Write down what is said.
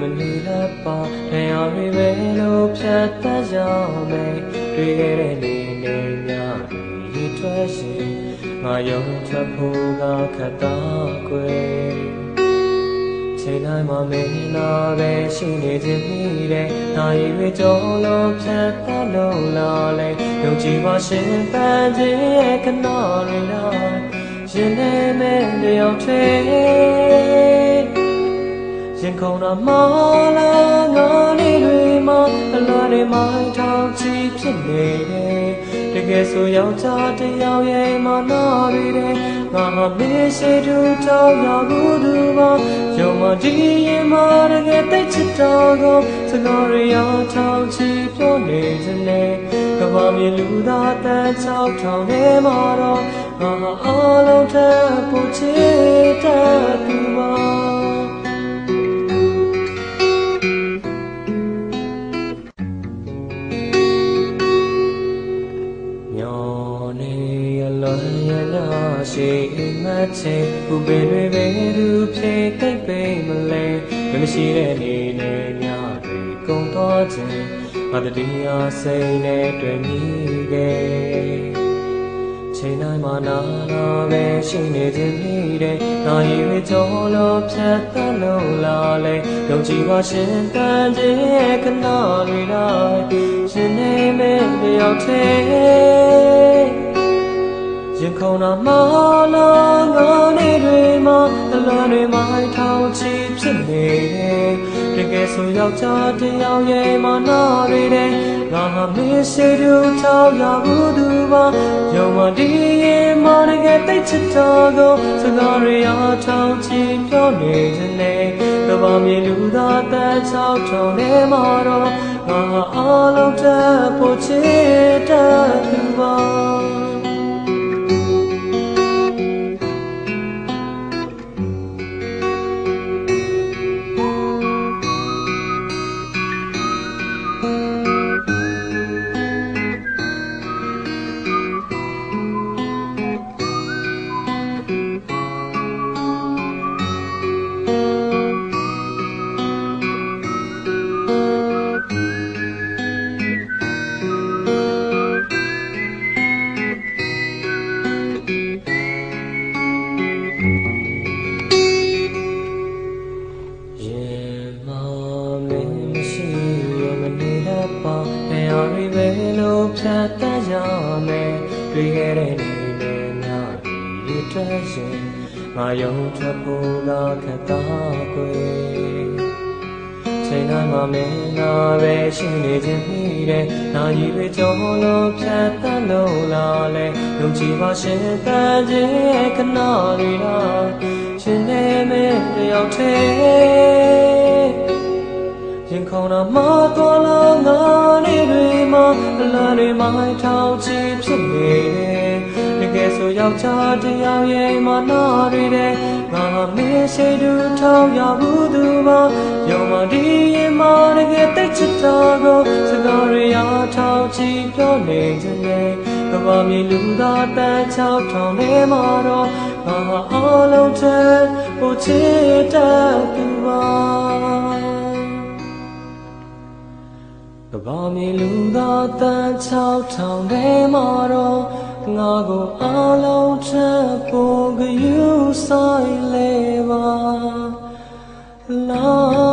mani la pa they are velo phata yame twi kere ni ne nya yi twat shin nga yong twat pho ga khat ta kweချိန်တိုင်းမှာမင်းနာပဲရှိနေခြင်းမိတဲ့နိုင်ရွေကြောလုံးဖြတ်သန်းလုံးလာလေယုံကြည်ပါရှင်ပန်းခြင်းရဲ့ခဏတွေလားရှင်နေမဲ့တယောက်ထဲရင်ခုန်တာမလားငါလေးတွေမှာအလားတွေမိုင်းထောင်ချီဖြစ်နေတယ်တကယ်ဆိုယောက်ျားတယောက်ရဲ့မနာတွေတဲ့ငါဟာမေးစေတူတောင်းရဘူးသူပါယုံမဒီရင်မတကယ်သိချစ်တော်ကိုစကားရရထောင်ချီပြောနေခြင်းနဲ့ကဘာမြေလူသားတန်ချောက်ထောင်နေမှာတော့ငါဟာအလုံးထပ်ဖို့ချစ်တတ်သူပါရှိမှချေဥပင်တွေပဲသူဖြေသိပ်ပိမလဲမရှိတဲ့နေနဲ့ညတွေကုန်တော့ခြင်းငါတတိယစိတ်နဲ့တွေ့မိတယ်ချိန်တိုင်းမှာနာနာပဲရှိနေခြင်းမိတယ်နိုင်ရွေကြောလို့ဖြတ်သန်းလို့လာလေယုံကြည်ပါရှင်တန်ခြင်းရဲ့ခဏတွေလိုက်ရှင်နေမဲ့တယောက်ထဲရင်ခုန်တာမလားငါနေတွေမှာအလားတွေမိုင်းထောင်ချီဖြစ်နေတယ်တကယ်ဆိုယောက်ျားတယောက်ရဲ့မနာတွေတဲ့ငါဟာမေးစေတူထောက်ရဘူးသူပါယုံမဒီရင်မတကယ်သိချစ်တော်ကိုစကားတွေအားထောင်ချီပြောနေခြင်းနဲ့ကဘာမြေလူသားတန်ချောက်ထောင်နေမှာတော့ငါဟာအလုံးထပ်ဖို့ချစ်တတ်သူပါဖြတ်တန်းရမယ်တွေ့ခဲ့တဲ့နေနဲ့ညရီထွက်ရှင်ငါယုံထွက်ဖို့ကခက်တာကွယ်ချိန်တိုင်းမှာမင်းနာပဲရှိနေခြင်းမိတဲ့နိုင်ရွေကြောလို့ဖြတ်တန်းလို့လာလေယုံကြည်ပါရှင်တန်ခြင်းရဲ့ခဏတွေလားရှင်နေမဲ့တယောက်ထဲရင်ခုန်တာမတော်လားငါနေတွေမှာအလားတွေမိုင်းထောင်ချီဖြစ်နေတယ်တကယ်ဆိုယောက်ျားတယောက်ရဲ့မနာတွေတဲ့ငါမေးစေတူထောင်ရဘူးသူပါယုံမဒီရင်မတကယ်သိချစ်တော်ကိုစကားရရထောင်ချီပြောနေခြင်းနဲ့ကဘာမြေလူသားတန်ချောက်ထောင်နေမှာတော့ငါအလုံးထက်ဖို့ချစ်တတ်သူပါကဘာမြေလူသားတန်ချောက်ထောင်ထဲမှာတော့ငါကိုအလုံးထပ်ဖို့ဂရုစိုက်လေပါလာ